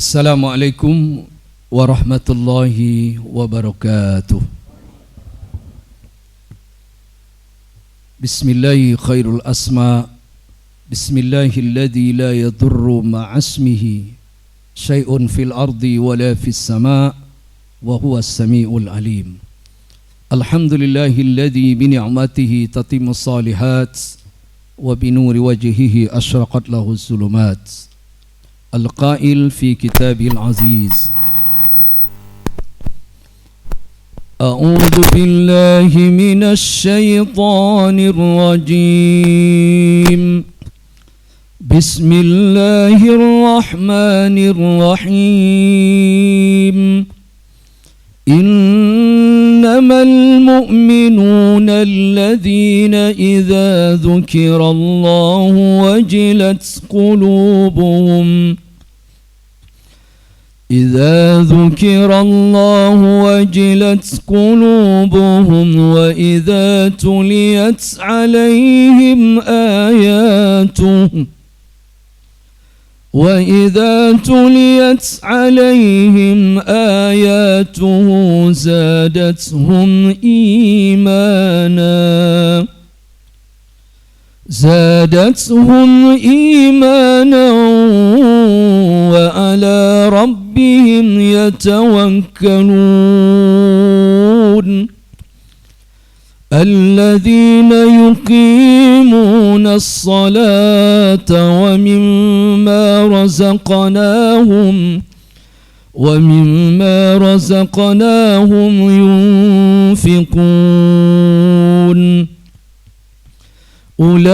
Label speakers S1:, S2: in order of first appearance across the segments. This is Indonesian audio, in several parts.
S1: Assalamualaikum warahmatullahi wabarakatuh. Bismillahi khairul asma. Bismillahilladzi la yadurru ma'asmihi syai'un fil ardi wala fis sama' wa huwas sami'ul alim. Alhamdulillahilladzi bi ni'matihi tatimmus salihat wa bi nuri wajhihi asyraqat lahu zulumat. Al-Qail fi Kitabil Aziz. A'udzu billahi minasy syaithanir rajim. Bismillahirrahmanirrahim. Innamal mu'minuna alladhina idza dzukirallahu wajilat qulubuhum إذا ذكر الله وجلت قلوبهم وإذا تليت عليهم آياته زادتهم إيمانا وعلى ربهم يتوكلون الذين يقيمون الصلاة ومما رزقناهم ينفقون أولئك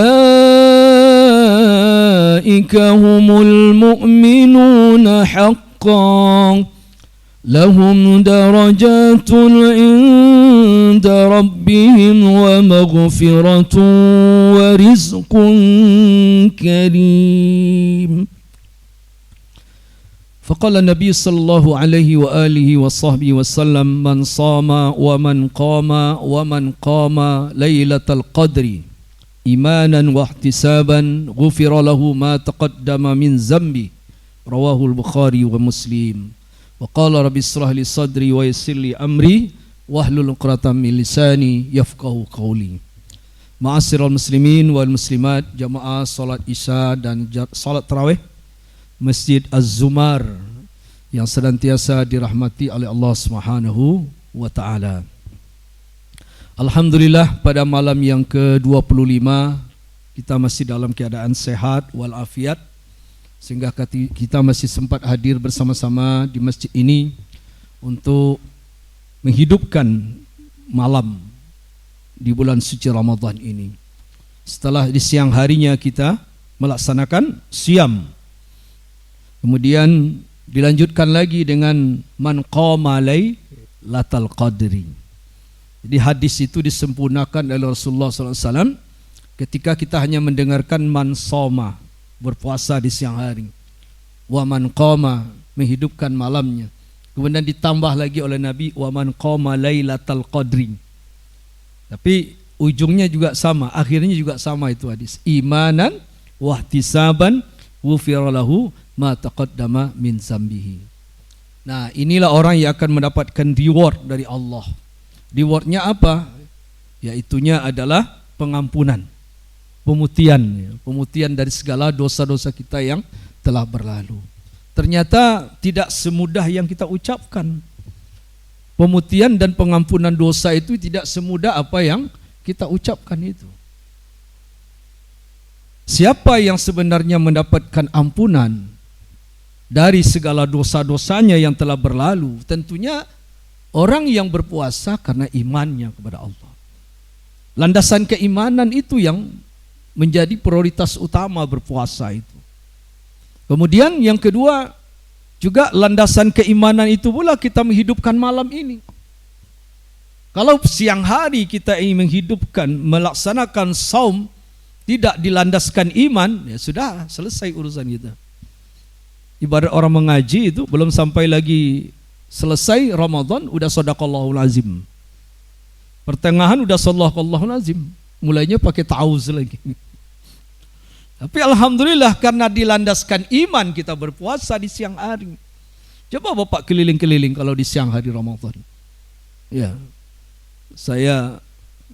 S1: هم المؤمنون حقا لهم درجات عند ربهم ومغفرة ورزق كريم. فقال النبي صلى الله عليه وآله وصحبه وسلم من صام ومن قام ليلة القدر إيمانا واحتسابا غفر له ما تقدم من ذنبه رواه البخاري ومسلم. وقال رب اشرح لي صدري ويسر لي أمري واحلل عقدة من لساني يفقهوا قولي. Ma'asyiral muslimin wal muslimat, jamaah salat Isya dan salat tarawih Masjid Az-Zumar yang senantiasa dirahmati oleh Allah Subhanahu wa taala. Alhamdulillah, pada malam yang ke-25 kita masih dalam keadaan sehat walafiat, sehingga kita masih sempat hadir bersama-sama di masjid ini untuk menghidupkan malam di bulan suci Ramadan ini. Setelah di siang harinya kita melaksanakan siam, kemudian dilanjutkan lagi dengan man qama lailatal qadri. Jadi hadis itu disempurnakan oleh Rasulullah SAW ketika kita hanya mendengarkan man soma, berpuasa di siang hari, wa man qama, menghidupkan malamnya, kemudian ditambah lagi oleh Nabi wa man qama lailatal qadri. Tapi ujungnya juga sama, akhirnya juga sama itu hadis, imanan wahtisaban ghufira lahu ma taqaddama min zambihi. Nah, inilah orang yang akan mendapatkan reward dari Allah. Rewardnya apa? Yaitunya adalah pengampunan, pemutihan dari segala dosa-dosa kita yang telah berlalu. Ternyata tidak semudah yang kita ucapkan. Pemutihan dan pengampunan dosa itu tidak semudah apa yang kita ucapkan itu. Siapa yang sebenarnya mendapatkan ampunan dari segala dosa-dosanya yang telah berlalu? Tentunya orang yang berpuasa karena imannya kepada Allah. Landasan keimanan itu yang menjadi prioritas utama berpuasa itu. Kemudian yang kedua, juga landasan keimanan itu pula kita menghidupkan malam ini. Kalau siang hari kita ingin menghidupkan, melaksanakan saum, tidak dilandaskan iman, ya sudah selesai urusan kita. Ibarat orang mengaji itu belum sampai lagi selesai Ramadan udah sadaqallahul azim. Pertengahan udah sadaqallahul azim. Mulainya pakai ta'awuz lagi. Tapi alhamdulillah karena dilandaskan iman kita berpuasa di siang hari. Coba Bapak keliling-keliling kalau di siang hari Ramadan. Ya, saya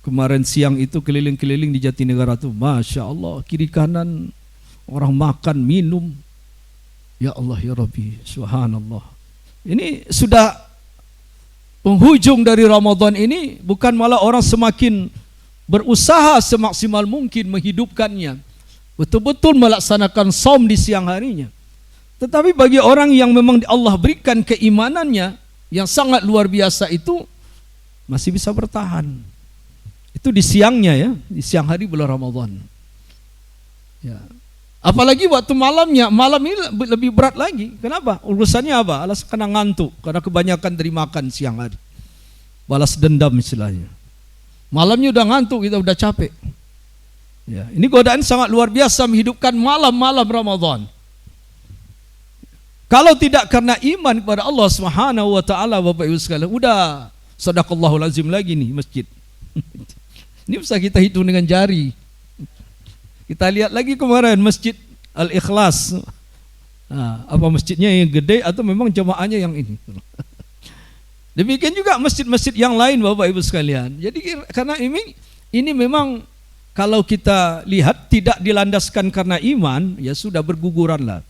S1: kemarin siang itu keliling-keliling di Jatinegara tuh, Masya Allah, kiri kanan orang makan, minum. Ya Allah ya Rabbi, subhanallah. Ini sudah penghujung dari Ramadan ini, bukan malah orang semakin berusaha semaksimal mungkin menghidupkannya, betul-betul melaksanakan saum di siang harinya. Tetapi bagi orang yang memang Allah berikan keimanannya yang sangat luar biasa itu, masih bisa bertahan. Itu di siangnya ya, di siang hari bulan Ramadan. Ya. Apalagi waktu malamnya, malam ini lebih berat lagi. Kenapa? Urusannya apa? Alas kena ngantuk, karena kebanyakan dari makan siang hari. Balas dendam istilahnya. Malamnya udah ngantuk, kita udah capek. Ya, ini godaan sangat luar biasa menghidupkan malam-malam Ramadan. Kalau tidak karena iman kepada Allah Subhanahu wa taala, Bapak Ibu sekalian, udah sadaqallahul azim lagi nih masjid. Ini bisa kita hitung dengan jari. Kita lihat lagi kemarin Masjid Al-Ikhlas. Nah, apa masjidnya yang gede atau memang jamaahnya yang ini? Demikian juga masjid-masjid yang lain Bapak Ibu sekalian. Jadi karena ini memang kalau kita lihat tidak dilandaskan karena iman, ya sudah berguguranlah.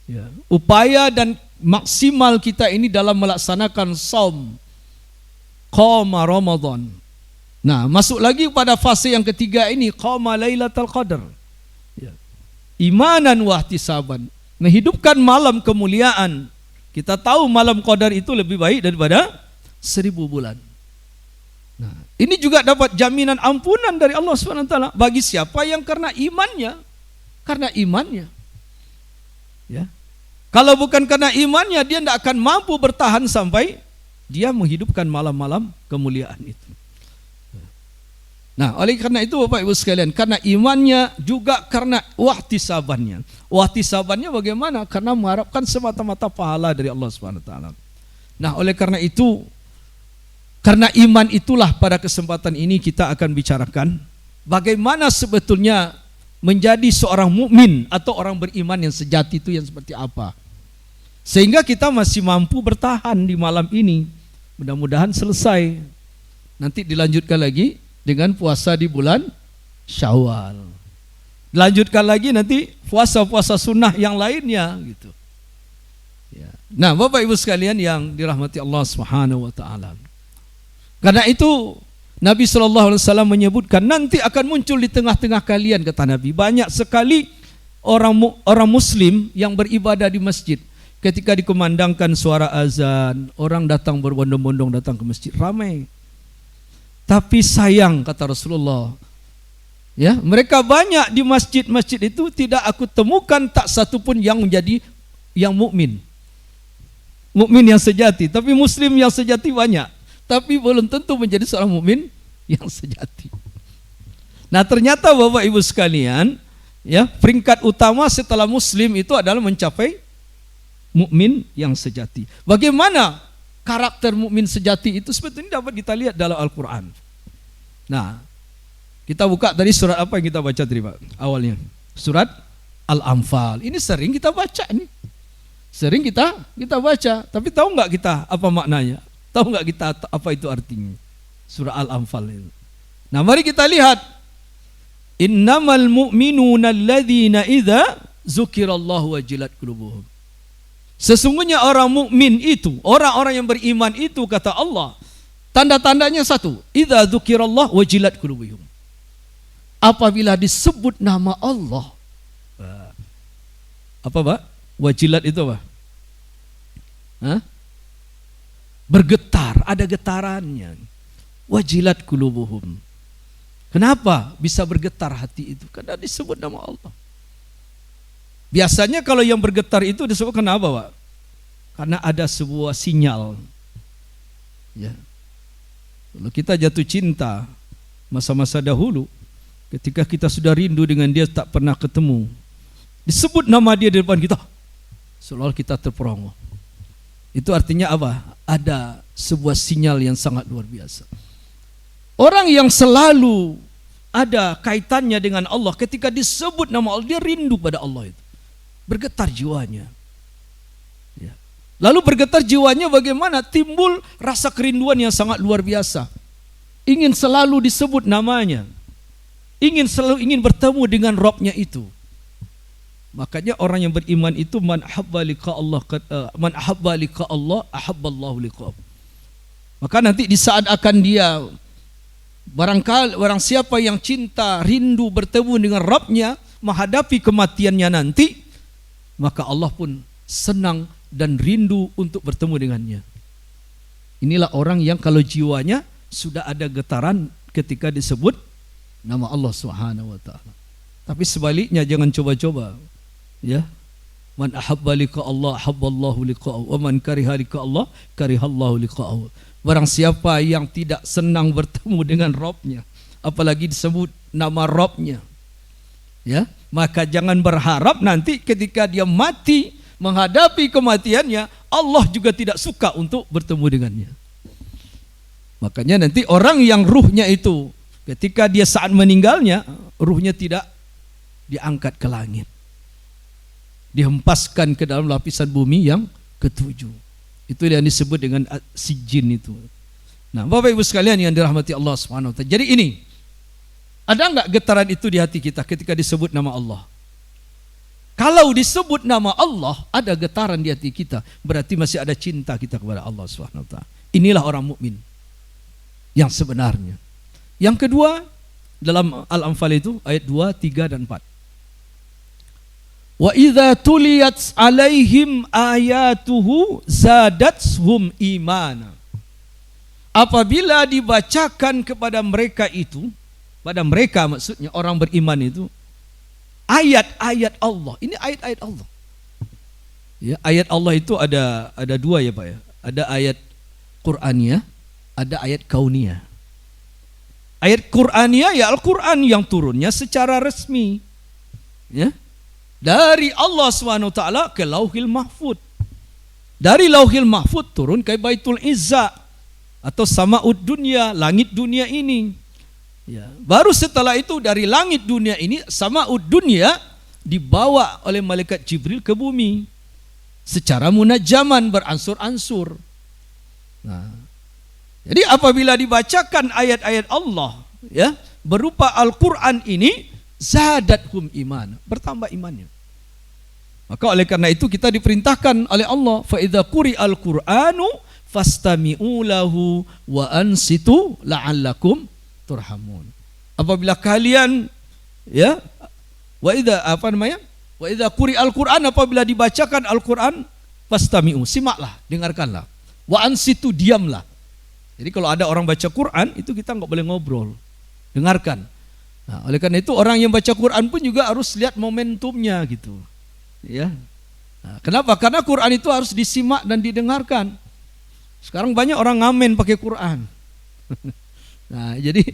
S1: Ya, upaya dan maksimal kita ini dalam melaksanakan saum qama Ramadan. Nah, masuk lagi pada fase yang ketiga ini, qama Lailatul Qadar. Ya. Imanan wa ihtisaban, menghidupkan malam kemuliaan. Kita tahu malam Qadar itu lebih baik daripada 1000 bulan. Nah, ini juga dapat jaminan ampunan dari Allah SWT bagi siapa yang karena imannya. Karena imannya. Ya. Kalau bukan karena imannya, dia tidak akan mampu bertahan sampai dia menghidupkan malam-malam kemuliaan itu. Nah, oleh karena itu Bapak Ibu sekalian, karena imannya juga karena wahtisabannya. Wahtisabannya bagaimana? Karena mengharapkan semata-mata pahala dari Allah SWT. Nah, oleh karena itu, karena iman itulah pada kesempatan ini kita akan bicarakan bagaimana sebetulnya menjadi seorang mukmin atau orang beriman yang sejati itu yang seperti apa. Sehingga kita masih mampu bertahan di malam ini. Mudah-mudahan selesai. Nanti dilanjutkan lagi dengan puasa di bulan Syawal. Lanjutkan lagi nanti puasa-puasa sunnah yang lainnya gitu. Ya. Nah, Bapak Ibu sekalian yang dirahmati Allah Subhanahu wa taala. Karena itu Nabi SAW menyebutkan nanti akan muncul di tengah-tengah kalian, kata Nabi, banyak sekali orang muslim yang beribadah di masjid. Ketika dikumandangkan suara azan, orang datang berbondong-bondong datang ke masjid, ramai. Tapi sayang, kata Rasulullah, ya, mereka banyak di masjid-masjid itu tidak aku temukan tak satu pun yang menjadi yang mukmin. Mukmin yang sejati, tapi muslim yang sejati banyak, tapi belum tentu menjadi seorang mukmin yang sejati. Nah, ternyata Bapak Ibu sekalian, ya, peringkat utama setelah muslim itu adalah mencapai mukmin yang sejati. Bagaimana karakter mukmin sejati itu sebetulnya dapat kita lihat dalam Al-Quran. Nah, kita buka dari surat apa yang kita baca tadi Pak? Awalnya surat Al-Anfal. Ini sering kita baca ini. Sering kita baca, tapi tahu nggak kita apa maknanya? Tahu nggak kita apa itu artinya? Surah Al-Anfal itu. Nah, mari kita lihat. Innamal mu'minuna alladzina idza dzukirallahu wajilat qulubuhum. Sesungguhnya orang mukmin itu, orang-orang yang beriman itu, kata Allah, tanda-tandanya satu, idza dzukirallah wajilat qulubuhum. Apabila disebut nama Allah, apa Pak? Wajilat itu apa? Hah? Bergetar, ada getarannya. Wajilat qulubuhum. Kenapa bisa bergetar hati itu? Karena disebut nama Allah. Biasanya kalau yang bergetar itu disebut kenapa Pak? Karena ada sebuah sinyal. Ya. Kalau kita jatuh cinta masa-masa dahulu, ketika kita sudah rindu dengan dia tak pernah ketemu, disebut nama dia di depan kita, seolah kita terperangah. Itu artinya apa? Ada sebuah sinyal yang sangat luar biasa. Orang yang selalu ada kaitannya dengan Allah, ketika disebut nama Allah, dia rindu pada Allah itu. Bergetar jiwanya. Ya. Lalu bergetar jiwanya bagaimana? Timbul rasa kerinduan yang sangat luar biasa. Ingin selalu disebut namanya. Ingin bertemu dengan Rabbnya itu. Makanya orang yang beriman itu man ahabba liqa Allah ahabballahu liqa'ah. Maka nanti di saat akan dia barang siapa yang cinta, rindu bertemu dengan Rabbnya, menghadapi kematiannya nanti, maka Allah pun senang dan rindu untuk bertemu dengannya. Inilah orang yang kalau jiwanya sudah ada getaran ketika disebut nama Allah Subhanahu wa taala. Tapi sebaliknya jangan coba-coba. Ya. Man ahabba liqa Allah ahabballahu liqa'ahu wa man kariha liqa Allah karihallahu liqa'ahu. Barang siapa yang tidak senang bertemu dengan Rabbnya, apalagi disebut nama Rabbnya, ya, maka jangan berharap nanti ketika dia mati menghadapi kematiannya, Allah juga tidak suka untuk bertemu dengannya. Makanya nanti orang yang ruhnya itu ketika dia saat meninggalnya, ruhnya tidak diangkat ke langit, dihempaskan ke dalam lapisan bumi yang ketujuh. Itu yang disebut dengan sijin itu. Nah, Bapak Ibu sekalian yang dirahmati Allah Subhanahu wa taala. Jadi ini, ada enggak getaran itu di hati kita ketika disebut nama Allah? Kalau disebut nama Allah, ada getaran di hati kita, berarti masih ada cinta kita kepada Allah Subhanahu wa taala. Inilah orang mukmin yang sebenarnya. Yang kedua, dalam Al-Anfal itu ayat 2, 3 dan 4. Wa idza tuliyat alaihim ayatuhu zadatuhum imana. Apabila dibacakan kepada mereka itu, pada mereka maksudnya orang beriman itu, ayat-ayat Allah. Ini ayat-ayat Allah. Ya, ayat Allah itu ada dua ya Pak ya. Ada ayat Qur'aniyah, ada ayat kauniyah. Ayat Qur'aniyah ya Al-Qur'an yang turunnya secara resmi. Ya. Dari Allah SWT ke Lauhil Mahfud. Dari Lauhil Mahfud turun ke Baitul Izzah atau Sama'ud Dunya, langit dunia ini. Ya. Baru setelah itu dari langit dunia ini, Sama'ud Dunya dibawa oleh malaikat Jibril ke bumi secara munajaman, beransur-ansur. Nah, jadi apabila dibacakan ayat-ayat Allah, ya, berupa Al-Quran ini, zadathum iman, bertambah imannya. Maka oleh karena itu kita diperintahkan oleh Allah, fa idza quri'al Qur'anu fastami'u lahu wa ansitu la'allakum turhamun. Apabila kalian, ya, wa idza quri'al Qur'an, apabila dibacakan Al-Qur'an, fastami'u, simaklah, dengarkanlah. Wa ansitu, diamlah. Jadi kalau ada orang baca Quran, itu kita enggak boleh ngobrol. Dengarkan. Nah, oleh karena itu orang yang baca Quran pun juga harus lihat momentumnya gitu. Ya. Nah, kenapa? Karena Quran itu harus disimak dan didengarkan. Sekarang banyak orang ngamen pakai Quran. Nah, jadi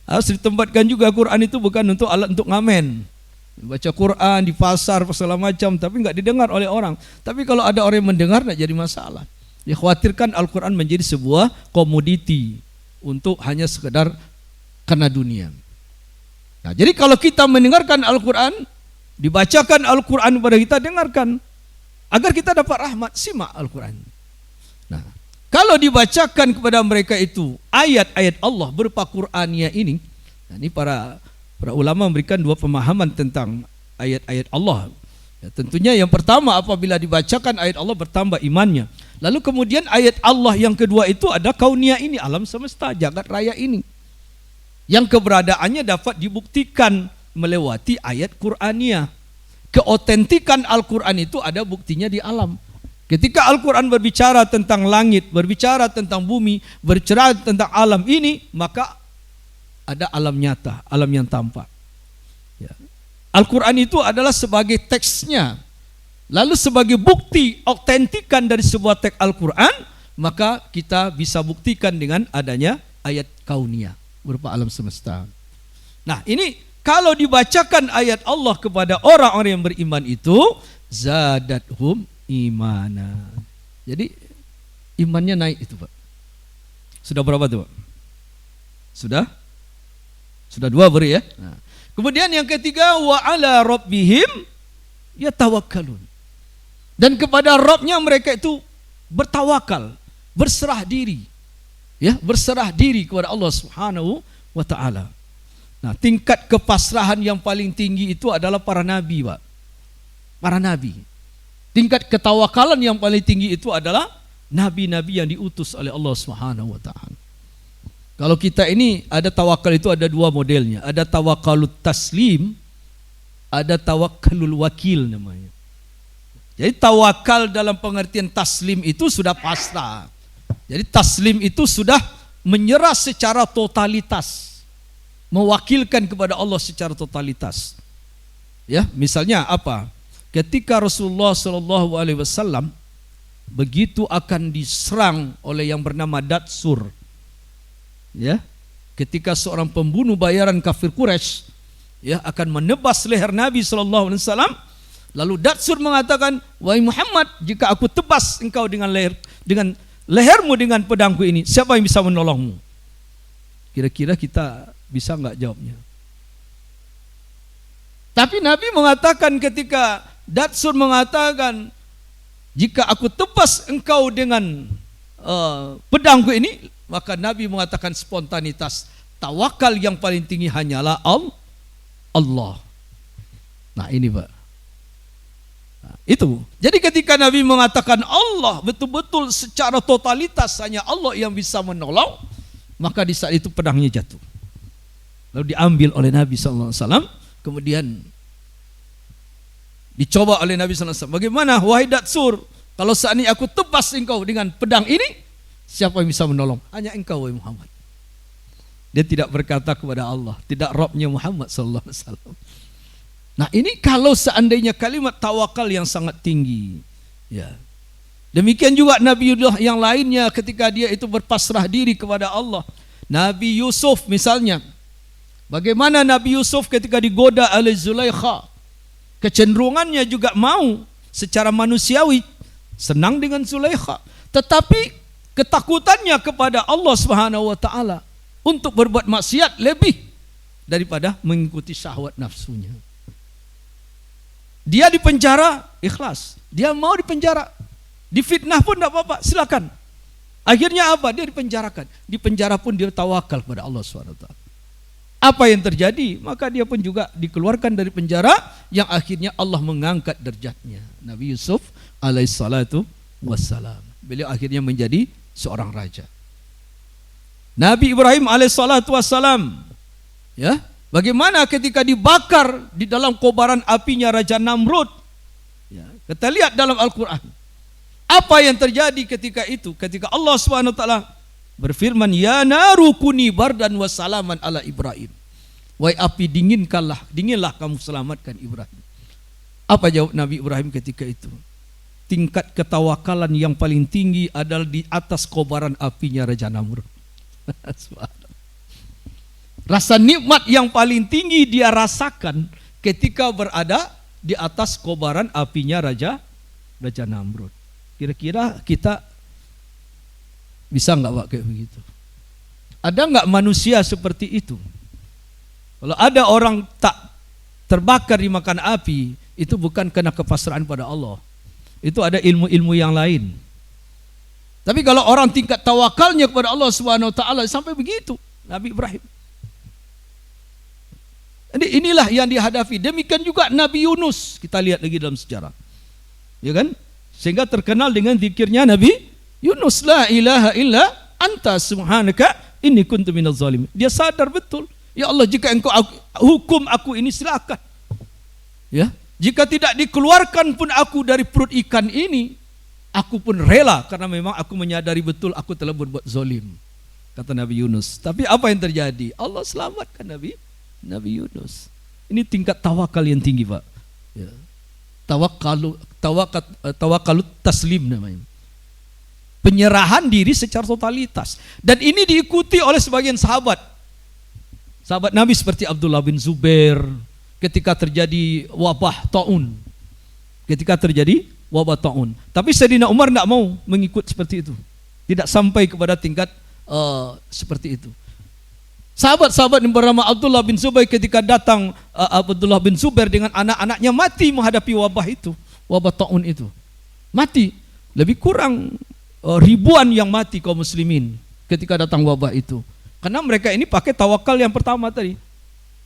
S1: harus ditempatkan juga Quran itu bukan untuk alat untuk ngamen. Baca Quran di pasar segala macam tapi enggak didengar oleh orang. Tapi kalau ada orang yang mendengar enggak jadi masalah. Dikhawatirkan Al-Quran menjadi sebuah komoditi untuk hanya sekedar karena dunia. Nah, jadi kalau kita mendengarkan Al-Quran, dibacakan Al-Quran kepada kita, dengarkan agar kita dapat rahmat, simak Al-Quran. Nah, kalau dibacakan kepada mereka itu ayat-ayat Allah berupa Qur'aniyah ini, nah ini para ulama memberikan dua pemahaman tentang ayat-ayat Allah. Ya, tentunya yang pertama apabila dibacakan ayat Allah bertambah imannya. Lalu kemudian ayat Allah yang kedua itu ada kauniyah ini, alam semesta, jagat raya ini, yang keberadaannya dapat dibuktikan melewati ayat Qur'aniyah. Keotentikan Al-Quran itu ada buktinya di alam. Ketika Al-Quran berbicara tentang langit, berbicara tentang bumi, berbicara tentang alam ini, maka ada alam nyata, alam yang tampak. Ya. Al-Quran itu adalah sebagai teksnya. Lalu sebagai bukti otentikan dari sebuah teks Al-Quran, maka kita bisa buktikan dengan adanya ayat kauniyah berupa alam semesta. Nah, ini kalau dibacakan ayat Allah kepada orang-orang yang beriman itu, zadathum imana. Jadi imannya naik itu, Pak. Sudah berapa tuh, Pak? Sudah dua beri ya. Nah. Kemudian yang ketiga, wa ala rabbihim yatawakkalun. Dan kepada Rabbnya mereka itu bertawakal, berserah diri. Ya, berserah diri kepada Allah Subhanahu wa taala. Nah, tingkat kepasrahan yang paling tinggi itu adalah para nabi, Pak. Para nabi. Tingkat ketawakalan yang paling tinggi itu adalah nabi-nabi yang diutus oleh Allah Subhanahu wa taala. Kalau kita ini ada tawakal itu ada dua modelnya. Ada tawakalut taslim, ada tawakalul wakil namanya. Jadi tawakal dalam pengertian taslim itu sudah pasrah. Jadi taslim itu sudah menyerah secara totalitas, mewakilkan kepada Allah secara totalitas. Ya, misalnya apa? Ketika Rasulullah SAW begitu akan diserang oleh yang bernama Datsur, ya, ketika seorang pembunuh bayaran kafir Quraisy, ya, akan menebas leher Nabi SAW, lalu Datsur mengatakan, wahai Muhammad, jika aku tebas engkau dengan lehermu dengan pedangku ini, siapa yang bisa menolongmu? Kira-kira kita bisa nggak jawabnya? Tapi Nabi mengatakan ketika Datsur mengatakan, jika aku tebas engkau dengan pedangku ini, maka Nabi mengatakan spontanitas, tawakal yang paling tinggi hanyalah Allah. Nah ini Pak. Nah, itu. Jadi ketika Nabi mengatakan Allah, betul-betul secara totalitas hanya Allah yang bisa menolong, maka di saat itu pedangnya jatuh. Lalu diambil oleh Nabi SAW, kemudian dicoba oleh Nabi SAW. Bagaimana wahai Datsur, kalau saat ini aku tebas engkau dengan pedang ini, siapa yang bisa menolong? Hanya engkau wahai Muhammad. Dia tidak berkata kepada Allah, tidak Rabbnya Muhammad SAW. Nah ini kalau seandainya kalimat tawakal yang sangat tinggi, ya. Demikian juga Nabiullah yang lainnya ketika dia itu berpasrah diri kepada Allah. Nabi Yusuf misalnya, bagaimana Nabi Yusuf ketika digoda oleh Zulaikha, kecenderungannya juga mau secara manusiawi senang dengan Zulaikha, tetapi ketakutannya kepada Allah Subhanahu wa taala untuk berbuat maksiat lebih daripada mengikuti syahwat nafsunya. Dia di penjara ikhlas, dia mau di penjara, difitnah pun tidak apa-apa, silakan. Akhirnya apa? Dia dipenjarakan. Di penjara pun dia tawakal kepada Allah SWT. Apa yang terjadi? Maka dia pun juga dikeluarkan dari penjara, yang akhirnya Allah mengangkat derajatnya. Nabi Yusuf alaihissalatu wassalam, beliau akhirnya menjadi seorang raja. Nabi Ibrahim alaihissalatu wassalam, ya, bagaimana ketika dibakar di dalam kobaran apinya Raja Namrud, ya, kita lihat dalam Al-Quran. Apa yang terjadi ketika itu? Ketika Allah SWT berfirman, ya naru kuni bardan wa salaman ala Ibrahim. Wahai api, dinginlah kamu selamatkan Ibrahim. Apa jawab Nabi Ibrahim ketika itu? Tingkat ketawakalan yang paling tinggi adalah di atas kobaran apinya Raja Namrud. Rasa nikmat yang paling tinggi dia rasakan ketika berada di atas kobaran apinya Raja Namrud. Kira-kira kita bisa nggak Pak kayak begitu? Ada nggak manusia seperti itu? Kalau ada orang tak terbakar dimakan api, itu bukan karena kepasrahan pada Allah. Itu ada ilmu-ilmu yang lain. Tapi kalau orang tingkat tawakalnya kepada Allah Subhanahu wa taala sampai begitu, Nabi Ibrahim. Jadi inilah yang dihadapi. Demikian juga Nabi Yunus, kita lihat lagi dalam sejarah. Ya kan? Sehingga terkenal dengan zikirnya Nabi Yunus, la ilaha illa anta subhanaka inni kuntu minaz zalimin. Dia sadar betul, ya Allah, jika engkau hukum aku ini silakan. Ya, jika tidak dikeluarkan pun aku dari perut ikan ini, aku pun rela, karena memang aku menyadari betul aku telah berbuat zalim, kata Nabi Yunus. Tapi apa yang terjadi? Allah selamatkan Nabi Yunus. Ini tingkat tawakal yang tinggi, Pak. Ya. Tawakalut taslim namanya. Penyerahan diri secara totalitas. Dan ini diikuti oleh sebagian sahabat. Sahabat Nabi seperti Abdullah bin Zubair ketika terjadi wabah taun. Tapi Sayyidina Umar tidak mau mengikut seperti itu. Tidak sampai kepada tingkat seperti itu. Sahabat-sahabat yang bernama Abdullah bin Zubair ketika datang Abdullah bin Zubair dengan anak-anaknya mati menghadapi wabah itu, wabah taun itu. Mati. Lebih kurang ribuan yang mati kaum muslimin ketika datang wabah itu. Karena mereka ini pakai tawakal yang pertama tadi.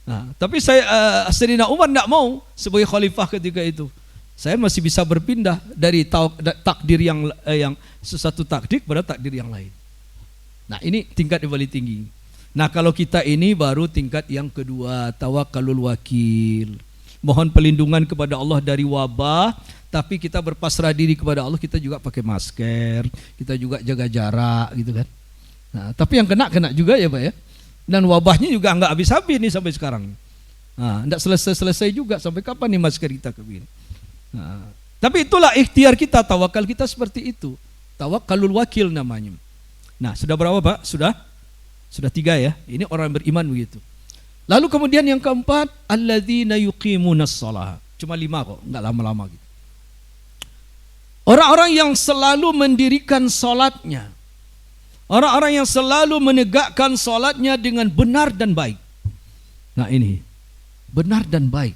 S1: Nah, tapi Sayyidina Umar tidak mau sebagai khalifah ketika itu. Saya masih bisa berpindah dari takdir yang sesuatu takdir pada takdir yang lain. Nah, ini tingkat yang paling tinggi. Nah, kalau kita ini baru tingkat yang kedua, tawakkalul wakil. Mohon perlindungan kepada Allah dari wabah, tapi kita berpasrah diri kepada Allah, kita juga pakai masker, kita juga jaga jarak gitu kan. Nah, tapi yang kena juga ya Pak ya. Dan wabahnya juga enggak habis-habis nih sampai sekarang. Nah, enggak selesai-selesai juga, sampai kapan nih masker kita kebin. Nah, tapi itulah ikhtiar kita, tawakal kita seperti itu. Tawakkalul wakil namanya. Nah, sudah berapa Pak? Sudah 3 ya. Ini orang beriman begitu. Lalu kemudian yang keempat, alladzina yuqimunas shalah. Cuma 5 kok, enggak lama-lama gitu. Orang-orang yang selalu mendirikan salatnya. Orang-orang yang selalu menegakkan salatnya dengan benar dan baik. Nah, ini benar dan baik.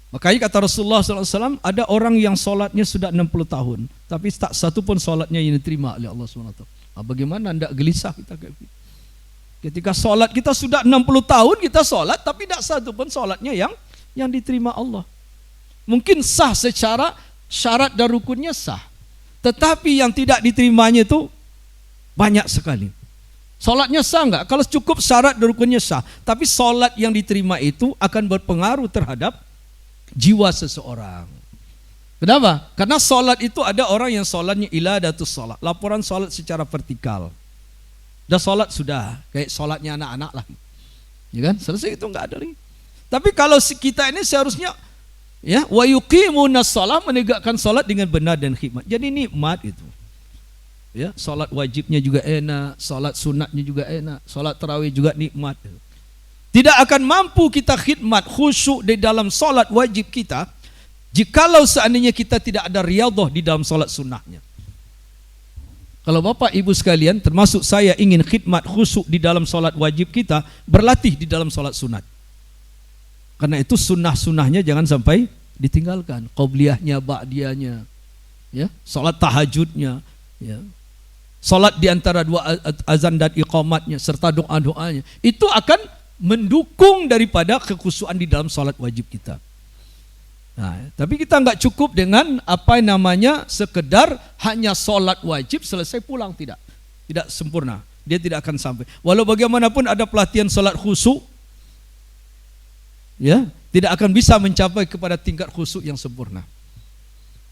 S1: Makanya kata Rasulullah SAW, ada orang yang salatnya sudah 60 tahun, tapi tak satu pun salatnya yang diterima oleh Allah SWT. Bagaimana anda gelisah kita kayak gitu? Ketika solat kita sudah 60 tahun kita solat, tapi tidak satu pun solatnya yang diterima Allah. Mungkin sah secara syarat dan rukunnya sah, tetapi yang tidak diterimanya itu banyak sekali. Solatnya sah enggak? Kalau cukup syarat dan rukunnya sah, tapi solat yang diterima itu akan berpengaruh terhadap jiwa seseorang. Kenapa? Karena solat itu ada orang yang solatnya iladatus solat, laporan solat secara vertikal. Dah solat sudah, kayak solatnya anak-anak lah, ya kan? Selesai itu enggak ada lagi. Tapi kalau kita ini seharusnya ya wa yuqimunas shalah, menegakkan solat dengan benar dan khidmat. Jadi nikmat itu. Ya, solat wajibnya juga enak, solat sunatnya juga enak, solat tarawih juga nikmat. Tidak akan mampu kita khidmat khusyuk di dalam solat wajib kita jikalau seandainya kita tidak ada riyadhah di dalam solat sunnahnya. Kalau Bapak Ibu sekalian, termasuk saya, ingin khidmat khusyuk di dalam solat wajib kita, berlatih di dalam solat sunat. Karena itu sunnah-sunnahnya jangan sampai ditinggalkan. Qobliyahnya, ba'diyahnya, ya, solat tahajudnya, ya, solat di antara 2 azan dan iqamatnya, serta doa-doanya. Itu akan mendukung daripada kekhusyukan di dalam solat wajib kita. Nah, tapi kita enggak cukup dengan apa namanya sekedar hanya solat wajib selesai pulang, tidak sempurna, dia tidak akan sampai. Walau bagaimanapun ada pelatihan solat khusyuk, ya, tidak akan bisa mencapai kepada tingkat khusyuk yang sempurna.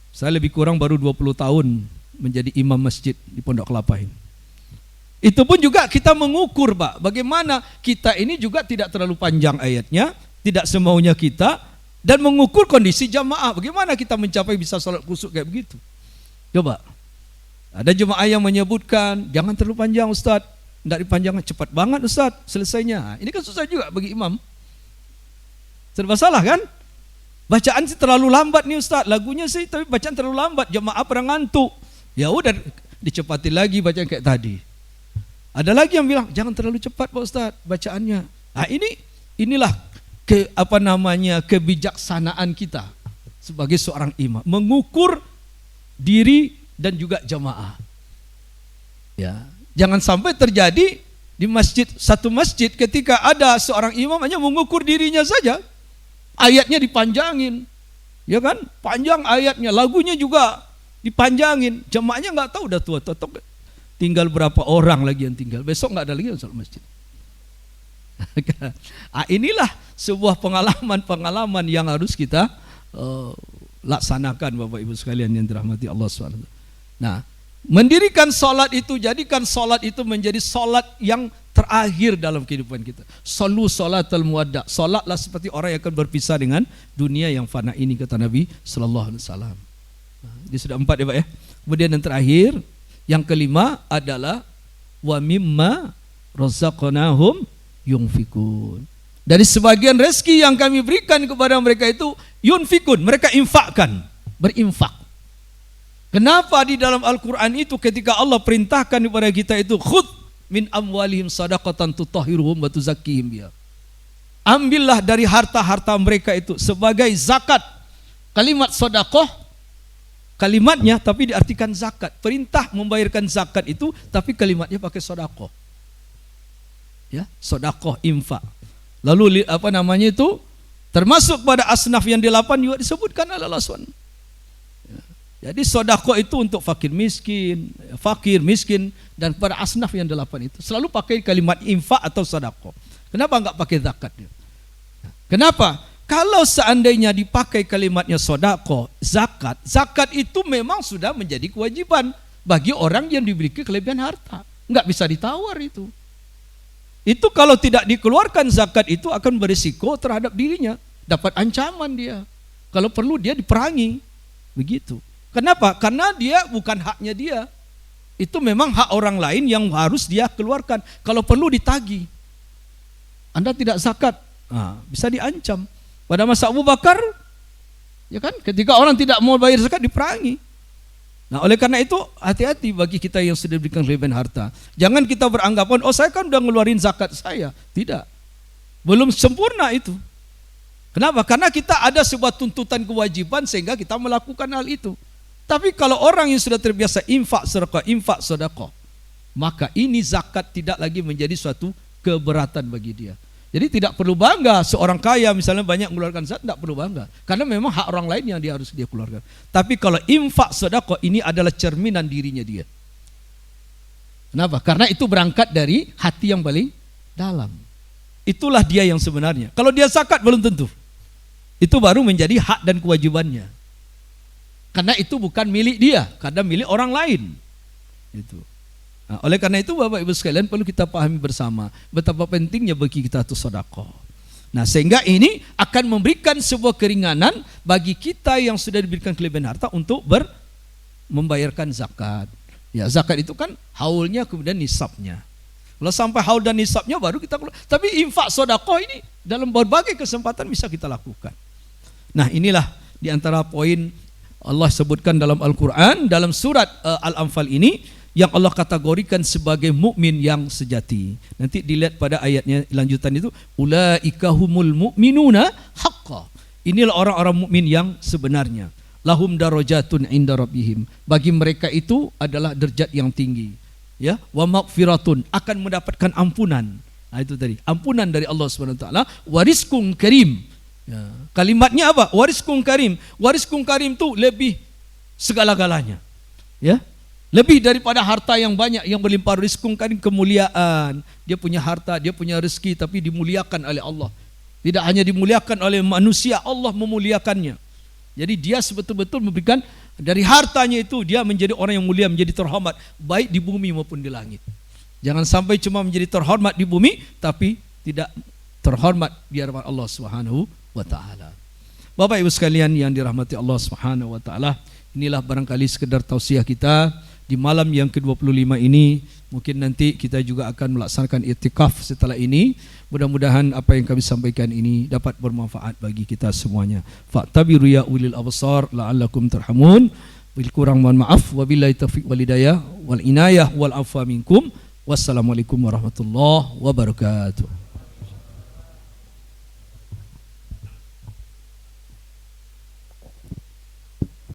S1: Saya lebih kurang baru 20 tahun menjadi imam masjid di Pondok Kelapa ini. Itu pun juga kita mengukur Pak, bagaimana kita ini juga tidak terlalu panjang ayatnya, tidak semaunya kita, dan mengukur kondisi jamaah. Bagaimana kita mencapai bisa sholat khusyuk kayak begitu? Coba. Ada jemaah yang menyebutkan, jangan terlalu panjang Ustaz, tidak dipanjangkan, cepat banget Ustaz selesainya. Ini kan susah juga bagi imam. Serba salah kan? Bacaan sih terlalu lambat nih Ustaz, lagunya sih tapi bacaan terlalu lambat, jemaah pada ngantuk. Ya udah dicepati lagi bacaan kayak tadi. Ada lagi yang bilang, jangan terlalu cepat Pak Ustaz bacaannya. Nah, inilah kebijaksanaan kita sebagai seorang imam, mengukur diri dan juga jamaah. Ya, jangan sampai terjadi di satu masjid ketika ada seorang imam hanya mengukur dirinya saja, ayatnya dipanjangin, ya kan? Panjang ayatnya, lagunya juga dipanjangin, jamaahnya nggak tahu udah tua, tinggal berapa orang lagi yang tinggal, besok nggak ada lagi yang sholat masjid. Inilah sebuah pengalaman yang harus kita laksanakan Bapak Ibu sekalian yang dirahmati Allah SWT. Nah, mendirikan solat itu, jadikan solat itu menjadi solat yang terakhir dalam kehidupan kita. Sallu salatal muwadda, solatlah seperti orang yang akan berpisah dengan dunia yang fana ini, kata Nabi Sallallahu Alaihi Wasallam. Ini sudah 4 ya Pak ya. Kemudian yang terakhir, yang kelima adalah wa mimma razaqnahum yunfikun. Dari sebagian rezeki yang kami berikan kepada mereka itu yunfikun, mereka infakkan, berinfak. Kenapa di dalam Al-Quran itu ketika Allah perintahkan kepada kita itu khudh min amwalihim sadaqatan tutahhiruhum wa tuzakkihim biha. Ambillah dari harta-harta mereka itu sebagai zakat. Kalimat sedekah kalimatnya tapi diartikan zakat. Perintah membayarkan zakat itu tapi kalimatnya pakai sedekah. Ya, sedekah, infak. Lalu apa namanya itu? Termasuk pada asnaf yang 8 juga disebutkan oleh Allah SWT. Jadi sedekah itu untuk fakir miskin dan pada asnaf yang 8 itu selalu pakai kalimat infak atau sedekah. Kenapa enggak pakai zakat? Kenapa? Kalau seandainya dipakai kalimatnya sedekah, zakat itu memang sudah menjadi kewajiban bagi orang yang dimiliki kelebihan harta. Enggak bisa ditawar itu. Itu kalau tidak dikeluarkan zakat itu akan berisiko terhadap dirinya, dapat ancaman dia. Kalau perlu dia diperangi. Begitu. Kenapa? Karena dia bukan haknya dia. Itu memang hak orang lain yang harus dia keluarkan. Kalau perlu ditagih. Anda tidak zakat, bisa diancam. Pada masa Abu Bakar, ya kan, ketika orang tidak mau bayar zakat diperangi. Nah, oleh karena itu hati-hati bagi kita yang sudah diberikan kelebihan harta. Jangan kita beranggapan, oh saya kan udah ngeluarin zakat saya. Tidak. Belum sempurna itu. Kenapa? Karena kita ada sebuah tuntutan kewajiban sehingga kita melakukan hal itu. Tapi kalau orang yang sudah terbiasa infak sedekah, maka ini zakat tidak lagi menjadi suatu keberatan bagi dia. Jadi tidak perlu bangga seorang kaya misalnya banyak mengeluarkan zakat, tidak perlu bangga. Karena memang hak orang lain yang dia harus dia keluarkan. Tapi kalau infak sedekah ini adalah cerminan dirinya dia. Kenapa? Karena itu berangkat dari hati yang paling dalam. Itulah dia yang sebenarnya. Kalau dia zakat belum tentu. Itu baru menjadi hak dan kewajibannya. Karena itu bukan milik dia, karena milik orang lain. Itu. Nah, oleh karena itu Bapak Ibu sekalian perlu kita pahami bersama betapa pentingnya bagi kita itu sedekah. Nah, sehingga ini akan memberikan sebuah keringanan bagi kita yang sudah diberikan kelebihan harta untuk membayarkan zakat. Ya, zakat itu kan haulnya kemudian nisabnya. Kalau sampai haul dan nisabnya baru kita keluar. Tapi infak sedekah ini dalam berbagai kesempatan bisa kita lakukan. Nah, inilah di antara poin Allah sebutkan dalam Al-Quran, dalam surat Al-Anfal ini, yang Allah kategorikan sebagai mukmin yang sejati. Nanti dilihat pada ayatnya lanjutan itu, ulaika humul mu'minuna haqqa. Inilah orang-orang mukmin yang sebenarnya. Lahum darajatun inda rabbihim. Bagi mereka itu adalah derajat yang tinggi. Ya, wa maghfiratun, akan mendapatkan ampunan. Nah, itu tadi, ampunan dari Allah Subhanahu wa taala, wa rizqun karim. Ya, kalimatnya apa? Wariskun karim. Wariskun karim itu lebih segala-galanya. Ya, lebih daripada harta yang banyak yang berlimpah. Rizqun karim, kemuliaan. Dia punya harta, dia punya rezeki, tapi dimuliakan oleh Allah. Tidak hanya dimuliakan oleh manusia, Allah memuliakannya. Jadi dia sebetul-betul memberikan dari hartanya itu, dia menjadi orang yang mulia, menjadi terhormat, baik di bumi maupun di langit. Jangan sampai cuma menjadi terhormat di bumi, tapi tidak terhormat di hadapan Allah Subhanahu wa ta'ala. Bapak Ibu sekalian yang dirahmati Allah Subhanahu wa ta'ala, inilah barangkali sekedar tausiah kita di malam yang ke-25 ini. Mungkin nanti kita juga akan melaksanakan i'tikaf setelah ini. Mudah-mudahan apa yang kami sampaikan ini dapat bermanfaat bagi kita semuanya. Fa'tabiru ya ulil absar la'allakum turhamun. Bil kurang mohon maaf, wabillahi taufiq wal hidayah wal inayah wal afwa minkum. Wassalamualaikum warahmatullahi wabarakatuh.